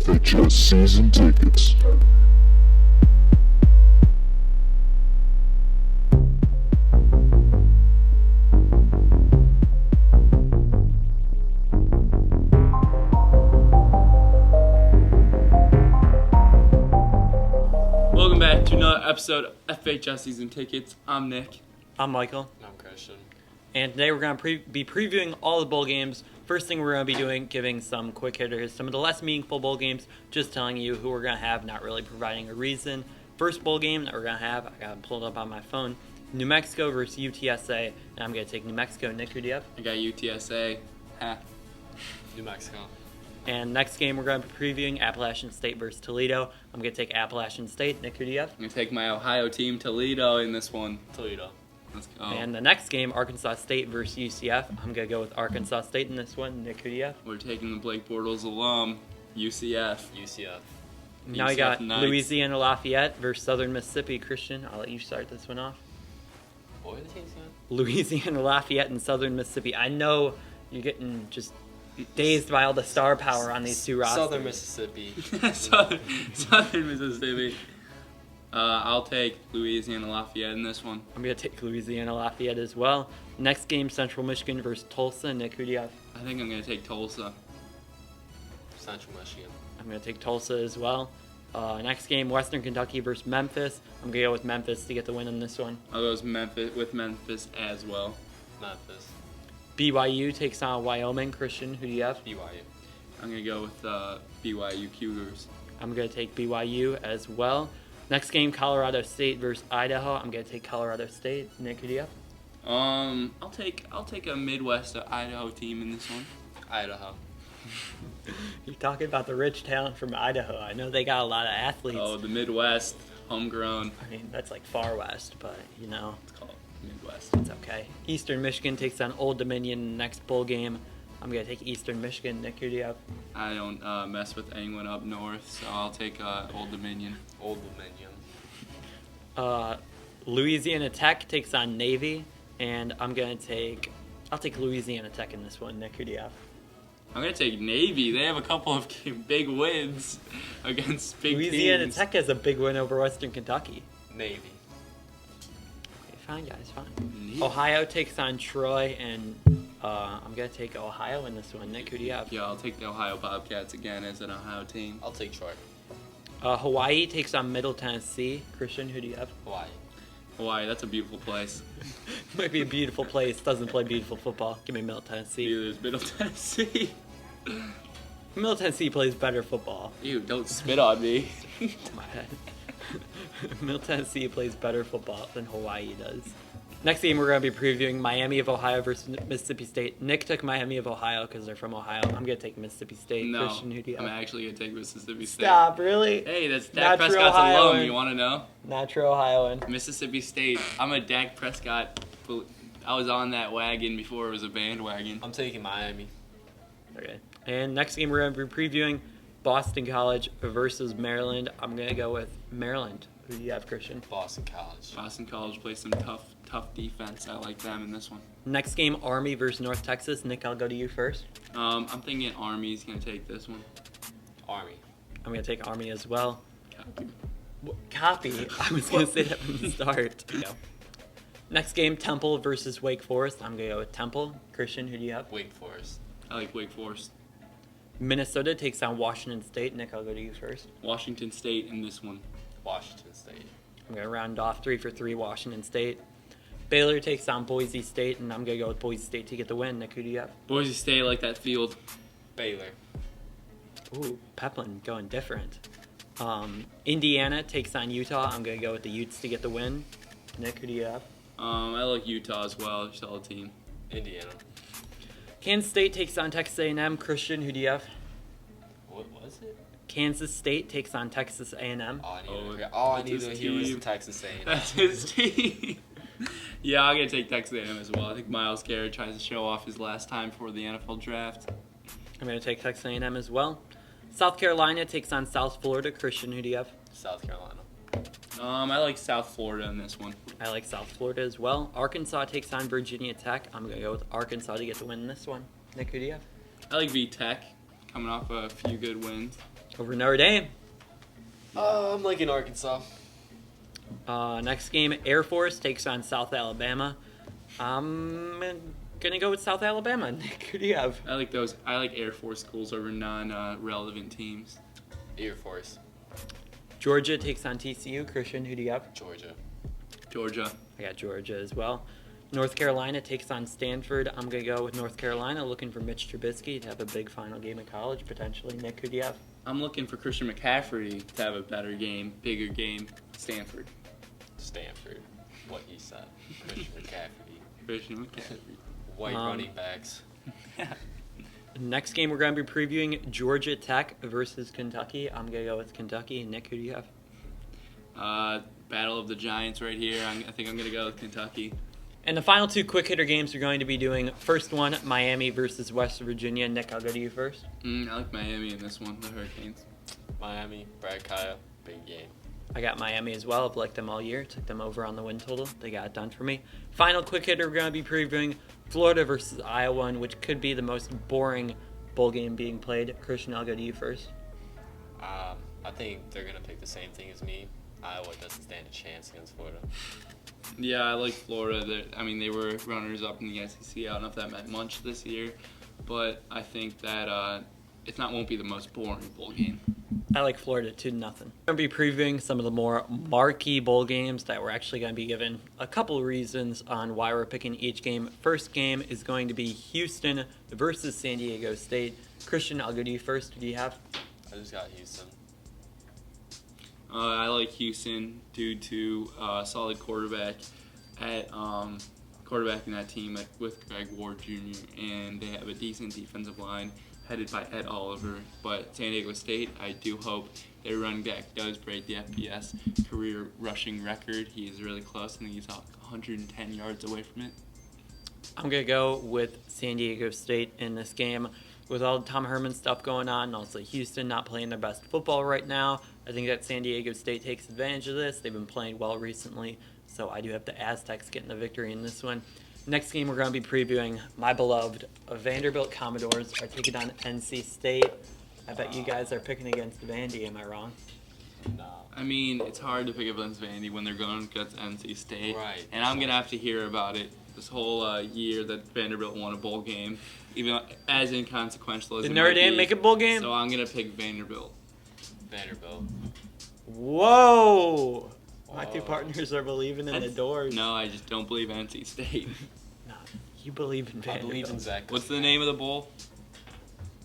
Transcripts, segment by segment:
Fhs Season Tickets. Welcome back to another episode of Fhs Season Tickets. I'm Nick. I'm Michael. I'm Christian. And today we're going to be previewing all the bowl games. First thing we're going to be doing, giving some quick hitters, some of the less meaningful bowl games, just telling you who we're going to have, not really providing a reason. First bowl game that we're going to have, I got it pulled up on my phone, New Mexico versus UTSA, and I'm going to take New Mexico. Nick, who do you have? I got UTSA. New Mexico. And next game we're going to be previewing Appalachian State versus Toledo. I'm going to take Appalachian State. Nick, who do you have? I'm going to take my Ohio team, Toledo, in this one. Toledo. Let's go. And the next game, Arkansas State versus UCF. I'm going to go with Arkansas State in this one. Nick, who do you have? We're taking the Blake Bortles alum, UCF. UCF. Now we got Knights. Louisiana Lafayette versus Southern Mississippi. Christian, I'll let you start this one off. What were the teams again? Louisiana Lafayette and Southern Mississippi. I know you're getting just dazed by all the star power on these two rosters. Southern Mississippi. Southern Mississippi. I'll take Louisiana Lafayette in this one. I'm going to take Louisiana Lafayette as well. Next game, Central Michigan versus Tulsa. Nick, who do you have? I think I'm going to take Tulsa. Central Michigan. I'm going to take Tulsa as well. Next game, Western Kentucky versus Memphis. I'm going to go with Memphis to get the win in this one. I'll go with Memphis as well. Memphis. BYU takes on Wyoming. Christian, who do you have? BYU. I'm going to go with BYU Cougars. I'm going to take BYU as well. Next game, Colorado State versus Idaho. I'm going to take Colorado State. Nick, who do you have? I'll take a Midwest Idaho team in this one. Idaho. You're talking about the rich talent from Idaho. I know they got a lot of athletes. Oh, the Midwest, homegrown. I mean, that's like far west, but, you know, It's called Midwest. it's okay. Eastern Michigan takes on Old Dominion in the next bowl game. I'm going to take Eastern Michigan. Nick, who do you have? I don't mess with anyone up north, so I'll take Old Dominion. Old Dominion. Louisiana Tech takes on Navy, and I'll take Louisiana Tech in this one. Nick, who do you have? I'm going to take Navy. They have a couple of big wins against big Louisiana teams. Tech has a big win over Western Kentucky. Navy. Okay, fine, guys, fine. Navy. Ohio takes on Troy, and I'm going to take Ohio in this one. Nick, who do you have? Yeah, I'll take the Ohio Bobcats again as an Ohio team. I'll take Troy. Hawaii takes on Middle Tennessee. Christian, who do you have? Hawaii, that's a beautiful place. Might be a beautiful place. Doesn't play beautiful football. Give me Middle Tennessee. There's Middle Tennessee. Middle Tennessee plays better football. Ew, don't spit on me. My head. Middle Tennessee plays better football than Hawaii does. Next game, we're going to be previewing Miami of Ohio versus Mississippi State. Nick took Miami of Ohio because they're from Ohio. I'm going to take Mississippi State. No, Christian, who do you I'm have? actually going to take Mississippi State. Stop, really? Hey, that's Not Dak true Prescott's Ohioan. alum. You want to know? Natural Ohioan. Mississippi State. I'm a Dak Prescott. I was on that wagon before it was a bandwagon. I'm taking Miami. Okay. And next game, we're going to be previewing Boston College versus Maryland. I'm going to go with Maryland. Who do you have, Christian? Boston College. Boston College plays some tough defense. I like them in this one. Next game, Army versus North Texas. Nick, I'll go to you first. I'm thinking Army's going to take this one. Army. I'm going to take Army as well. Copy. Copy. I was going to say that from the start. Next game, Temple versus Wake Forest. I'm going to go with Temple. Christian, who do you have? Wake Forest. I like Wake Forest. Minnesota takes on Washington State. Nick, I'll go to you first. Washington State in this one. Washington State. I'm going to round off 3 for 3 Washington State. Baylor takes on Boise State, and I'm going to go with Boise State to get the win. Nick, who do you have? Boise State, I like that field. Baylor. Ooh, Peplin going different. Indiana takes on Utah. I'm going to go with the Utes to get the win. Nick, who do you have? I like Utah as well. Solid team. Indiana. Kansas State takes on Texas A&M. Christian, who do you have? What was it? Kansas State takes on Texas A&M. All I need to hear was the Texas A&M. That's his team. Yeah, I'm going to take Texas A&M as well. I think Myles Garrett tries to show off his last time for the NFL draft. I'm going to take Texas A&M as well. South Carolina takes on South Florida. Christian, who do you have? South Carolina. I like South Florida in this one. I like South Florida as well. Arkansas takes on Virginia Tech. I'm going to go with Arkansas to get the win in this one. Nick, who do you have? I like V-Tech, coming off a few good wins. over Notre Dame. I'm liking Arkansas. Next game, Air Force takes on South Alabama. I'm gonna go with South Alabama. Nick, who do you have? I like those. I like Air Force schools over non-relevant teams. Air Force. Georgia takes on TCU. Christian, who do you have? Georgia. Georgia. I got Georgia as well. North Carolina takes on Stanford. I'm going to go with North Carolina, looking for Mitch Trubisky to have a big final game of college, potentially. Nick, who do you have? I'm looking for Christian McCaffrey to have a better game, bigger game. Stanford. Stanford. What he said. Christian McCaffrey. Christian McCaffrey. White running backs. Next game, we're going to be previewing Georgia Tech versus Kentucky. I'm going to go with Kentucky. Nick, who do you have? Battle of the Giants right here. I think I'm going to go with Kentucky. And the final two quick hitter games we're going to be doing. First one, Miami versus West Virginia. Nick, I'll go to you first. I like Miami in this one, the Hurricanes. Miami, Brad Kyle, big game. I got Miami as well. I've liked them all year. Took them over on the win total. They got it done for me. Final quick hitter, we're going to be previewing Florida versus Iowa, which could be the most boring bowl game being played. Christian, I'll go to you first. I think they're going to pick the same thing as me. Iowa doesn't stand a chance against Florida. Yeah, I like Florida. They were runners-up in the SEC. I don't know if that meant much this year, but I think that won't be the most boring bowl game. I like Florida 2-0. I'm going to be previewing some of the more marquee bowl games that we're actually going to be given a couple reasons on why we're picking each game. First game is going to be Houston versus San Diego State. Christian, I'll go to you first. Who do you have? I just got Houston. I like Houston due to solid quarterback quarterbacking that team with Greg Ward Jr. and they have a decent defensive line headed by Ed Oliver. But San Diego State, I do hope their running back does break the FBS career rushing record. He is really close. I think he's 110 yards away from it. I'm going to go with San Diego State in this game. With all the Tom Herman stuff going on, and also Houston not playing their best football right now, I think that San Diego State takes advantage of this. They've been playing well recently, so I do have the Aztecs getting the victory in this one. Next game we're going to be previewing my beloved Vanderbilt Commodores are taking on NC State. I bet you guys are picking against Vandy, am I wrong? No. I mean, it's hard to pick against Vandy when they're going against NC State. Right. And I'm going to have to hear about it this whole year that Vanderbilt won a bowl game, even as inconsequential as Did it Notre might Dame be. make a bowl game? So I'm going to pick Vanderbilt. Vanderbilt. Whoa! My two Whoa. partners are believing in the doors. No, I just don't believe NC State. No, you believe in I Vanderbilt. believe in Zach. What's the name of the bowl?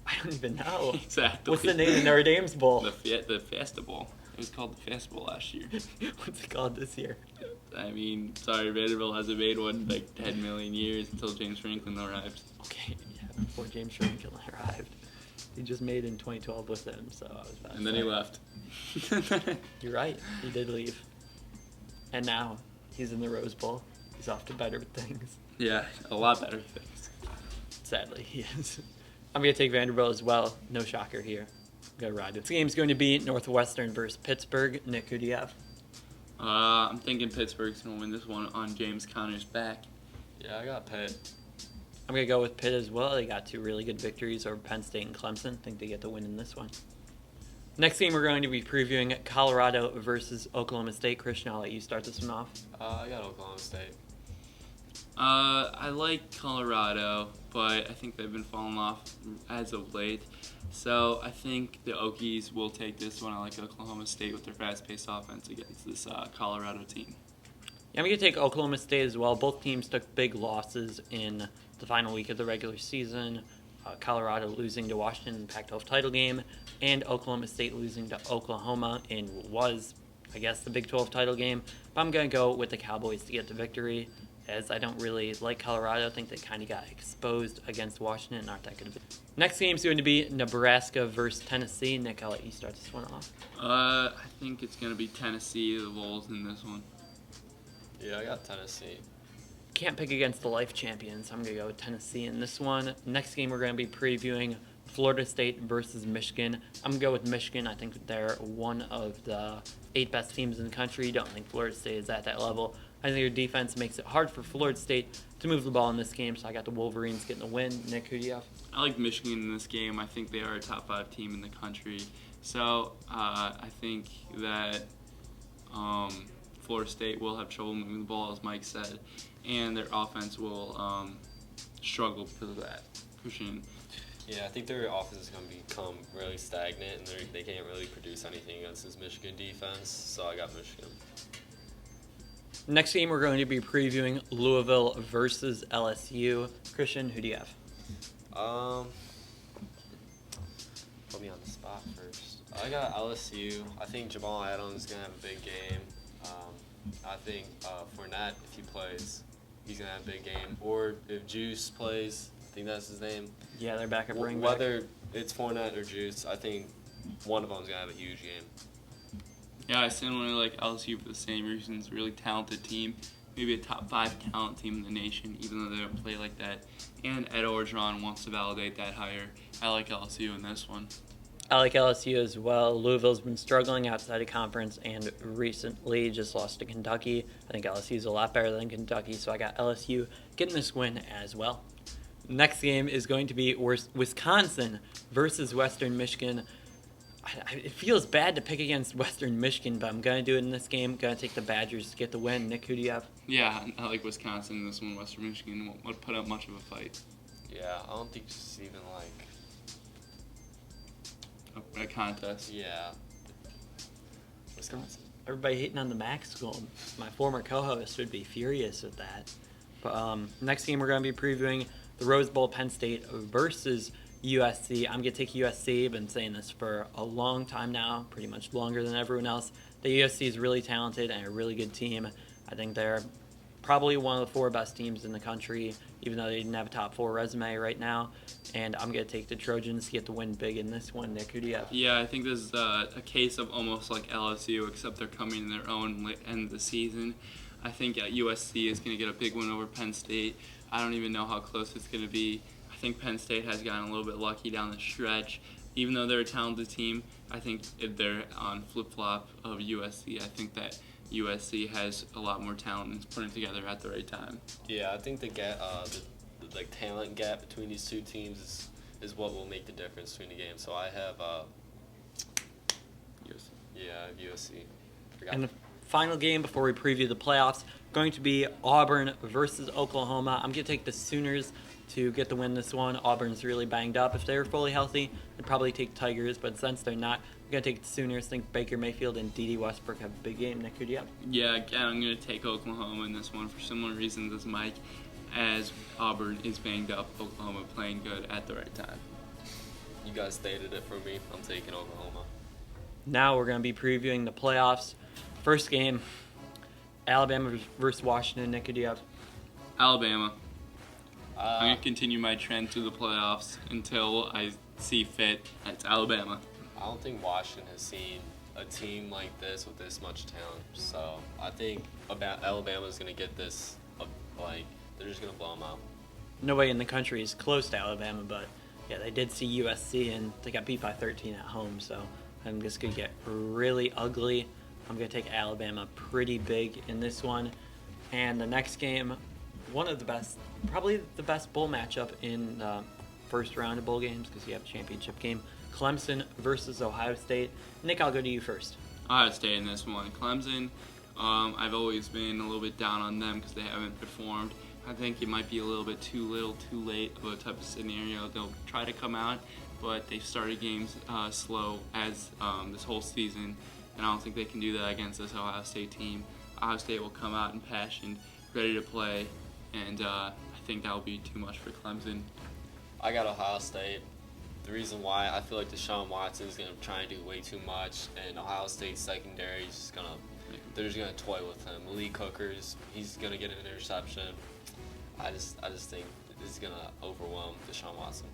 I don't even know. Exactly. What's the name of Notre Dame's bowl? The Fiesta Bowl. It was called the Fiesta Bowl last year. What's it called this year? I mean, sorry, Vanderbilt hasn't made one in like 10 million years until James Franklin arrived. Okay, yeah, before James Franklin arrived. He just made in 2012 with him, so I was about to And then say. he left. You're right, he did leave. And now he's in the Rose Bowl. He's off to better things. Yeah, a lot better things. Sadly, he is. I'm going to take Vanderbilt as well. No shocker here. I'm going to ride it. This game's going to be Northwestern versus Pittsburgh. Nick, who do you have? I'm thinking Pittsburgh's going to win this one on James Conner's back. Yeah, I got Pitt. I'm going to go with Pitt as well. They got two really good victories over Penn State and Clemson. I think they get the win in this one. Next game, we're going to be previewing Colorado versus Oklahoma State. Christian, I'll let you start this one off. I got Oklahoma State. I like Colorado, but I think they've been falling off as of late. So I think the Okies will take this one. I like Oklahoma State with their fast-paced offense against this Colorado team. Yeah, I'm going to take Oklahoma State as well. Both teams took big losses in the final week of the regular season. Colorado losing to Washington in the Pac-12 title game, and Oklahoma State losing to Oklahoma in what was, I guess, the Big 12 title game. But I'm going to go with the Cowboys to get the victory, as I don't really like Colorado. I think they kind of got exposed against Washington and aren't that good of it. Next game is going to be Nebraska versus Tennessee. Nick, I'll let you start this one off. I think it's going to be Tennessee, the Vols, in this one. Yeah, I got Tennessee. Can't pick against the life champions. I'm going to go with Tennessee in this one. Next game, we're going to be previewing Florida State versus Michigan. I'm going to go with Michigan. I think they're one of the 8 best teams in the country. Don't think Florida State is at that level. I think their defense makes it hard for Florida State to move the ball in this game, so I got the Wolverines getting the win. Nick, who do you have? I like Michigan in this game. I think they are a top 5 team in the country. So I think that Florida State will have trouble moving the ball, as Mike said, and their offense will struggle because of that. Christian. Yeah, I think their offense is going to become really stagnant, and they can't really produce anything against this Michigan defense, so I got Michigan. Next game, we're going to be previewing Louisville versus LSU. Christian, who do you have? Put me on the spot first. I got LSU. I think Jamal Adams is going to have a big game. I think Fournette, if he plays, he's going to have a big game. Or if Juice plays, I think that's his name. Yeah, they're back at running back. Whether it's Fournette or Juice, I think one of them is going to have a huge game. Yeah, I similarly like LSU for the same reasons. Really talented team, maybe a top 5 talent team in the nation, even though they don't play like that. And Ed Orgeron wants to validate that hire. I like LSU in this one. I like LSU as well. Louisville's been struggling outside of conference and recently just lost to Kentucky. I think LSU's a lot better than Kentucky, so I got LSU getting this win as well. Next game is going to be Wisconsin versus Western Michigan. It feels bad to pick against Western Michigan, but I'm going to do it in this game. Going to take the Badgers to get the win. Nick, who do you have? Yeah, I like Wisconsin in this one. Western Michigan won't put up much of a fight. Yeah, I don't think it's even like A contest. Yeah. Wisconsin. Everybody hating on the MAC school. My former co-host would be furious with that. But next game we're going to be previewing the Rose Bowl, Penn State versus USC. I'm going to take USC. Been saying this for a long time now, pretty much longer than everyone else. The USC is really talented and a really good team. I think they're probably one of the 4 best teams in the country, even though they didn't have a top 4 resume right now. And I'm going to take the Trojans to get the win big in this one. Nick, who do you have? Yeah, I think this is a case of almost like LSU, except they're coming in their own end of the season. I think USC is going to get a big win over Penn State. I don't even know how close it's going to be. I think Penn State has gotten a little bit lucky down the stretch. Even though they're a talented team, I think if they're on flip-flop of USC, I think that USC has a lot more talent and is putting it together at the right time. Yeah, I think the talent gap between these two teams is what will make the difference between the games. So I have USC. Yeah, I have USC. Forgot. And the final game before we preview the playoffs, going to be Auburn versus Oklahoma. I'm going to take the Sooners to get the win this one. Auburn's really banged up. If they were fully healthy, I'd probably take Tigers, but since they're not, I'm going to take the Sooners. I think Baker Mayfield and D.D. Westbrook have a big game. Nick, who do you have? Yeah, again, I'm going to take Oklahoma in this one for similar reasons as Mike. As Auburn is banged up, Oklahoma playing good at the right time. You guys stated it for me. I'm taking Oklahoma. Now we're going to be previewing the playoffs. First game, Alabama versus Washington. Nick, who do you have? Alabama. I'm going to continue my trend to the playoffs until I see fit. It's Alabama. I don't think Washington has seen a team like this with this much talent. So I think Alabama's going to get this, they're just going to blow them out. Nobody in the country is close to Alabama, but yeah, they did see USC and they got beat by 13 at home. So I'm just going to get really ugly. I'm going to take Alabama pretty big in this one. And the next game, one of the best, probably the best bowl matchup in the first round of bowl games because you have a championship game. Clemson versus Ohio State. Nick, I'll go to you first. Ohio State in this one. Clemson, I've always been a little bit down on them because they haven't performed. I think it might be a little bit too late of a type of scenario. They'll try to come out, but they've started games slow as this whole season, and I don't think they can do that against this Ohio State team. Ohio State will come out impassioned, ready to play, and I think that will be too much for Clemson. I got Ohio State. The reason why, I feel like Deshaun Watson is going to try and do way too much, and Ohio State's secondary is just they're just going to toy with him. Malik Hooker's, he's going to get an interception. I just think this is going to overwhelm Deshaun Watson.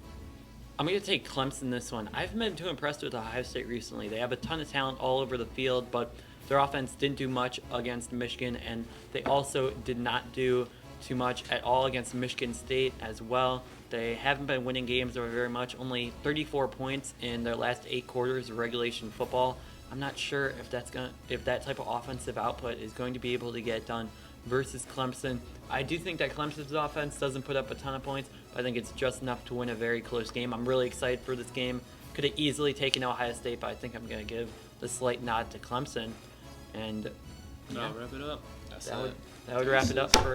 I'm going to take Clemson this one. I haven't been too impressed with Ohio State recently. They have a ton of talent all over the field, but their offense didn't do much against Michigan, and they also did not do too much at all against Michigan State as well. They haven't been winning games very much, only 34 points in their last 8 quarters of regulation football. I'm not sure if that type of offensive output is going to be able to get it done versus Clemson. I do think that Clemson's offense doesn't put up a ton of points, but I think it's just enough to win a very close game. I'm really excited for this game could have easily taken Ohio State, but I think I'm going to give the slight nod to Clemson. And I'll wrap it up. That's that it. would wrap it up for